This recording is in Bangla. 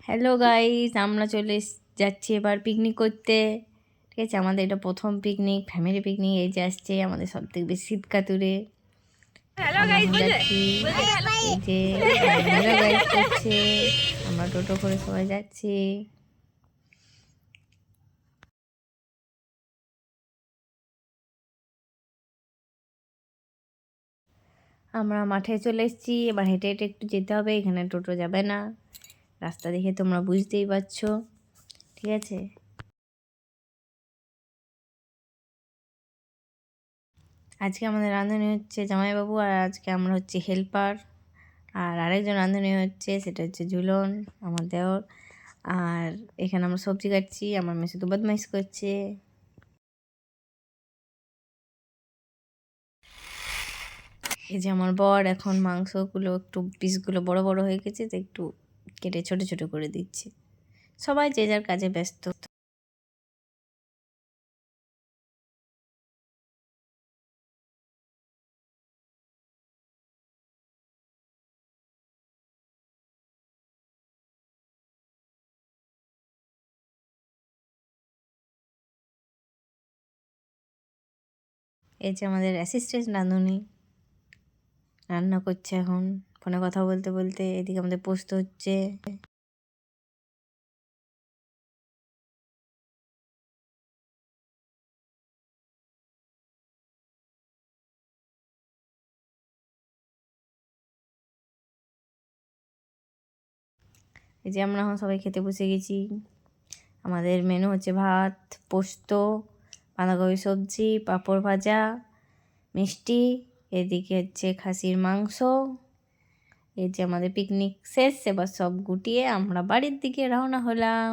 হ্যালো গাইস, আমরা যাচ্ছি এবার পিকনিক করতে। ঠিক আছে, আমাদের এটা প্রথম পিকনিক, ফ্যামিলি পিকনিক। এই যে আসছে আমাদের সব থেকে বেশি শীত কাতুরে। আমরা এখন যাচ্ছি। এই যে হ্যালো গাইস করছে, আমরা টোটো করে সবাই যাচ্ছি। আমরা মাঠে চলে এসেছি, এবার হেঁটে হেঁটে একটু যেতে হবে, এখানে টোটো যাবে না। রাস্তা দেখে তোমরা বুঝতেই পারছো। ঠিক আছে, আজকে আমাদের রাঁধুনি হচ্ছে জামাইবাবু, আর আজকে আমরা হচ্ছে হেল্পার। আর আরেকজন রাঁধুনি হচ্ছে, সেটা হচ্ছে ঝুলন, আমার দেওর। আর এখানে আমরা সবজি কাটছি, আমার মেয়ে শুধু বদমাইশ করছে। এই যে আমার বর এখন মাংসগুলো একটু পিসগুলো বড় বড় হয়ে গেছে, তো একটু কেটে ছোট ছোট করে দিচ্ছে। সবাই যে যার কাজে ব্যস্ত। এই যে আমাদের অ্যাসিস্ট্যান্ট রাঁধুনি রান্না করছে এখন ফোনে কথা বলতে বলতে। এদিকে আমাদের পোস্ত হচ্ছে। এই যে আমরা এখন সবাই খেতে বসে গেছি। আমাদের মেনু হচ্ছে ভাত, পোস্ত, বাঁধাকপি সবজি, পাঁপড় ভাজা, মিষ্টি। এদিকে হচ্ছে খাসির মাংস। এই যে আমাদের পিকনিক শেষ, এবার সব গুটিয়ে আমরা বাড়ির দিকে রওনা হলাম।